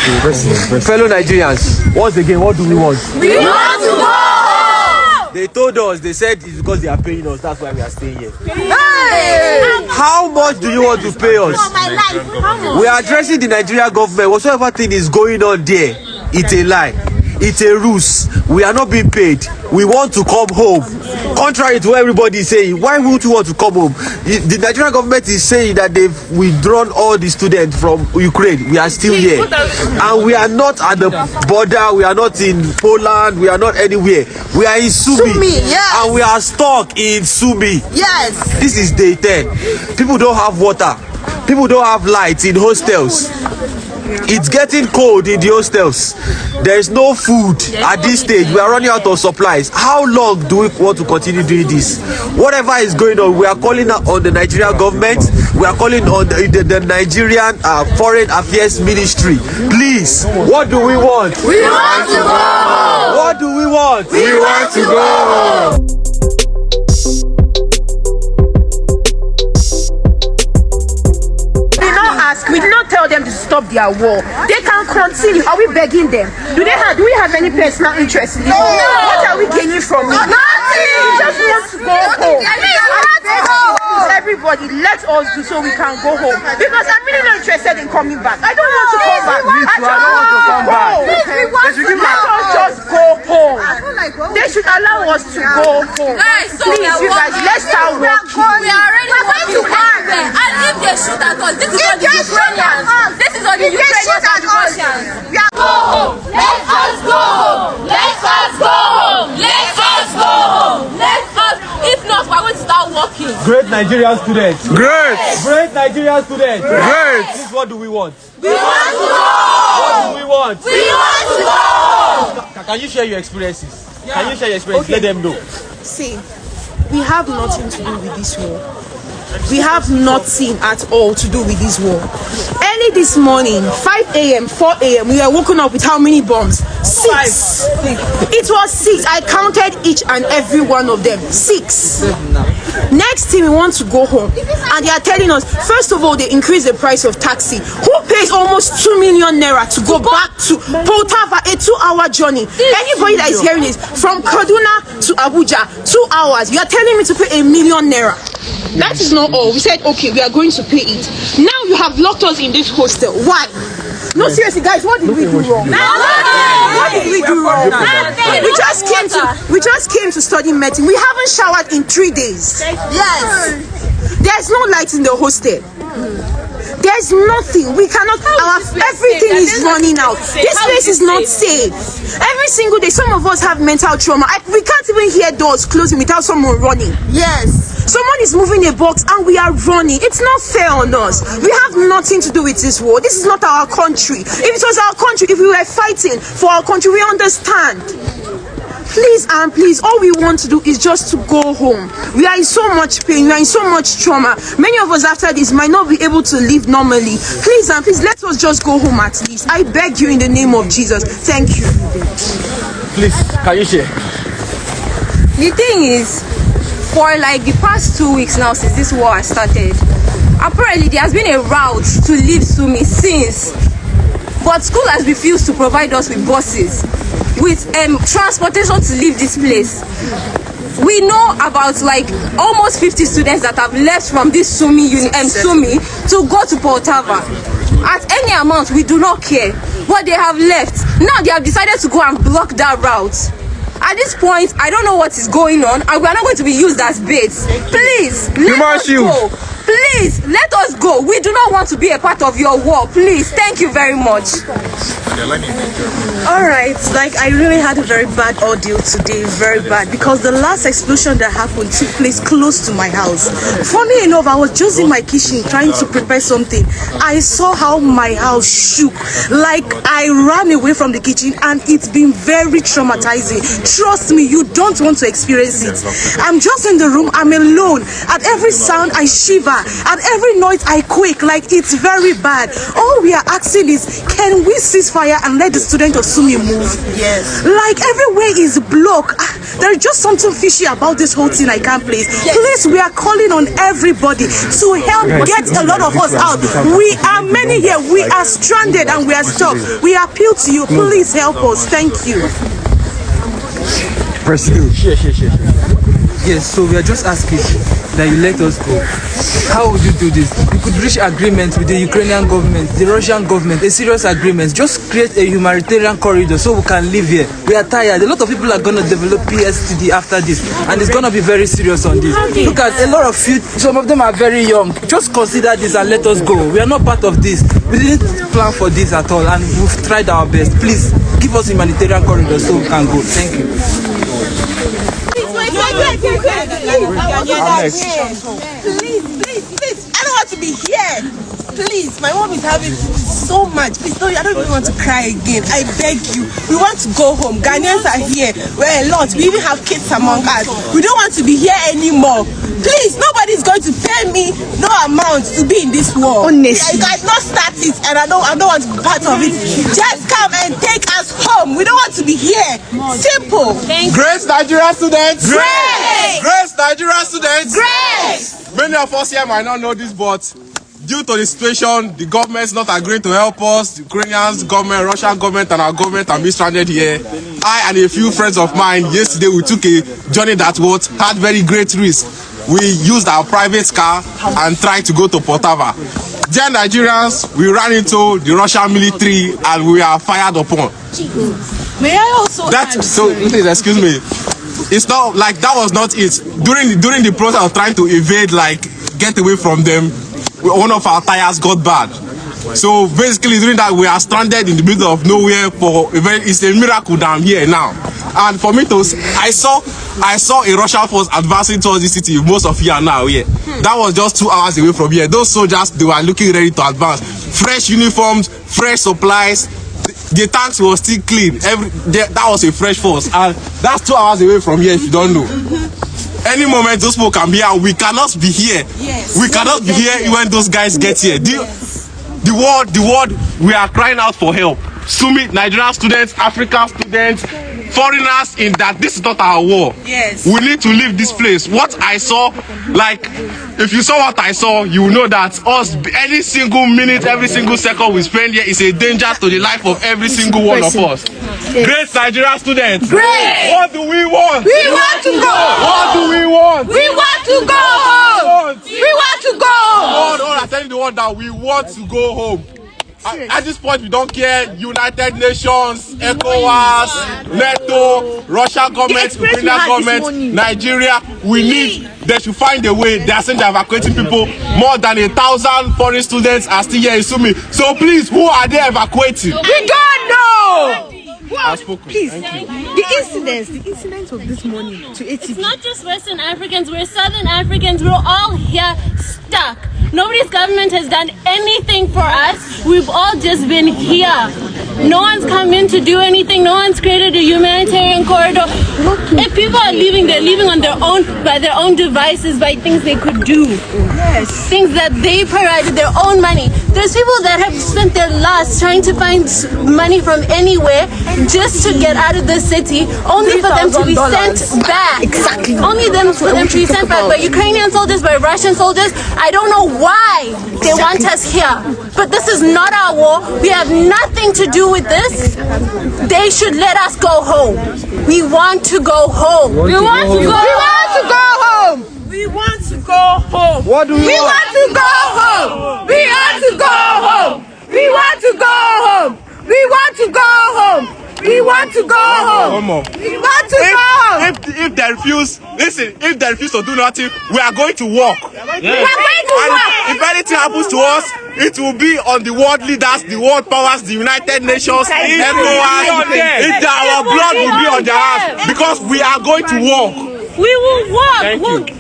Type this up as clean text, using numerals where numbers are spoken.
Fellow Nigerians, once again, what do we want? We want to go! They told us, they said it's because they are paying us, that's why we are staying here. Hey! How much do you want to pay us? We are addressing the Nigerian government. Whatsoever thing is going on there, it's a lie. It's a ruse. We are not being paid. We want to come home. Contrary to what everybody is saying, why would you want to come home? The Nigerian government is saying that they've withdrawn all the students from Ukraine. We are still here. And we are not at the border. We are not in Poland. We are not anywhere. We are in Sumy. Yes. And we are stuck in Sumy. Yes. This is day 10. People don't have water. People don't have lights in hostels. It's getting cold in the hostels. There is no food at this stage. We are running out of supplies. How long do we want to continue doing this? Whatever is going on, we are calling on the Nigerian government. We are calling on the Nigerian Foreign Affairs Ministry. Please, what do we want? We want to go! What do we want? We want to go! We did not tell them to stop their war. They can continue. Are we begging them? Do we have any personal interest in this? No. What are we gaining from it? Nothing. We just want to go home. Everybody, let us do so we can go home. Because I'm really not interested in coming back. I don't want to come back. I just want to come back. Let us just go home. They should allow us to go home. Please, you guys, let's start working. We are already working everywhere. And if they shoot at us, this is what the Ukrainians. This is what the Ukrainians and the Russians. Go home. Let us go home. Let us go home. Let us go home. Let us. If not, we're going to start working. Great Nigerian students. Great. Great Nigerian students. Great. This is what do we want? We want to go. What do we want? We want to go. Can you share your experiences? Can you share your experiences? Let them know. See, we have nothing to do with this war. We have nothing at all to do with this war. Early this morning, 5 a.m., 4 a.m., we were woken up with how many bombs? 6. It was 6. I counted each and every one of them. 6. Next thing, we want to go home. And they are telling us, first of all, they increase the price of taxi. Who pays almost 2 million naira to go back to Poltava, a 2-hour journey? Anybody that is hearing this, from Kaduna to Abuja, 2 hours, you are telling me to pay 1 million naira. That is not all. We said, okay, we are going to pay it. Now you have locked us in this hostel. Why? No, seriously, guys, what did we do wrong? What did we do wrong? We just came to study medicine. We haven't showered in 3 days. Yes. There's no light in the hostel. There's nothing. We cannot. Everything is running out. This place is not safe. Every single day, some of us have mental trauma. We can't even hear doors closing without someone running. Yes. Someone is moving a box and we are running. It's not fair on us. We have nothing to do with this war. This is not our country. If it was our country, if we were fighting for our country, we understand. Please and please, all we want to do is just to go home. We are in so much pain, we are in so much trauma. Many of us after this might not be able to live normally. Please and please, let us just go home at least. I beg you in the name of Jesus. Thank you. Please, can you share? The thing is, for like the past 2 weeks now since this war has started, apparently there has been a route to leave Sumy since, but school has refused to provide us with buses, with transportation to leave this place. We know about like almost 50 students that have left from this Sumy to go to Poltava. At any amount, we do not care, but they have left. Now they have decided to go and block that route. At this point, I don't know what is going on, and we are not going to be used as baits. Please, let us go. Please, let us go. We do not want to be a part of your war. Please, thank you very much. Alright, like I really had a very bad ordeal today, very bad, because the last explosion that happened took place close to my house. Funny enough, I was just in my kitchen trying to prepare something. I saw how my house shook. Like I ran away from the kitchen and it's been very traumatizing. Trust me, you don't want to experience it. I'm just in the room, I'm alone. At every sound I shiver. over. At every noise I quake, like it's very bad. All we are asking is, can we cease fire and let the student of Sumy move? Yes. Like everywhere is blocked. There's just something fishy about this whole thing I can't place. Yes. Please, we are calling on everybody to help get a lot of us out. We are many here. We are stranded and we are stuck. We appeal to you. Please help us. Thank you. President. Yes, so we are just asking that you let us go. How would you do this? You could reach agreement with the Ukrainian government, the Russian government, a serious agreement. Just create a humanitarian corridor so we can live here. We are tired. A lot of people are going to develop PSTD after this, and it's going to be very serious on this. Look at a lot of you, some of them are very young. Just consider this and let us go. We are not part of this. We didn't plan for this at all, and we've tried our best. Please, give us humanitarian corridor so we can go. Thank you. Please, I don't want to be here. Please, my mom is having so much. Please, no, I don't even want to cry again. I beg you. We want to go home. Ghanaians are here. We're a lot. We even have kids among us. We don't want to be here anymore. Please, nobody's going to pay me no amount to be in this war. Honestly. You guys not start it, and I don't want to be part of it. Just come and take us home. We don't want to be here. Simple. Great Nigerian students. Great. Great Nigerian students. Great. Many of us here might not know this, but due to the situation, the government is not agreeing to help us. The Ukrainian government, Russian government, and our government are being stranded here. I and a few friends of mine, yesterday we took a journey that had very great risk. We used our private car and tried to go to Poltava. Dear Nigerians, we ran into the Russian military and we are fired upon. May I also add? So please excuse me. It's not like that was not it. During the process of trying to evade, like get away from them, one of our tires got bad. So basically during that we are stranded in the middle of nowhere it's a miracle that I'm here now. And for me to I saw a Russian force advancing towards the city. Most of you are now here. That was just 2 hours away from here. Those soldiers, they were looking ready to advance. Fresh uniforms, fresh supplies. The tanks were still clean. That was a fresh force, and that's 2 hours away from here. If you don't know, any moment those people can be here. We cannot be here. Yes. We cannot be here when those guys get here. The world, we are crying out for help. Sumy, Nigerian students, African students, foreigners, in that this is not our war. Yes. We need to leave this place. What I saw, like, if you saw what I saw, you will know that any single minute, every single second we spend here is a danger to the life of every single one of us. Great Nigerian students. Great. What do we want? We want to go. What do we want? We want to go home. We want to go home. I'm telling the one that we want to go home. At this point, we don't care. United Nations, ECOWAS, NATO, Russian government, Ukrainian government, Nigeria. They should find a way. They are saying they're evacuating people. More than 1,000 foreign students are still here in Sumy. So please, who are they evacuating? We don't know. Please, the incidents of this morning to ATV. It's not just Western Africans, we're Southern Africans, we're all here stuck. Nobody's government has done anything for us. We've all just been here. No one's come in to do anything. No one's created a humanitarian corridor. If people are leaving, they're leaving on their own, by their own devices, by things they could do. Yes. Things that they provided, their own money. There's people that have spent their lives trying to find money from anywhere just to get out of the city, only for them to be sent back. Exactly. Only for them to be sent back by Ukrainian soldiers, by Russian soldiers. I don't know why they want us here. But this is not our war. We have nothing to do with this. They should let us go home. We want to go home. We want to go home. We want to go home. What do we want? want to go home. We want to go home. We want to go home. We want to go home. We want to go home. One more. We want to go home. If they refuse, listen, if they refuse to do nothing, we are going to walk. We are going to walk. If anything happens to us, it will be on the world leaders, the world powers, the United Nations, ECOWAS. Our blood will be on their hands because we are going to walk. We will walk. Thank you.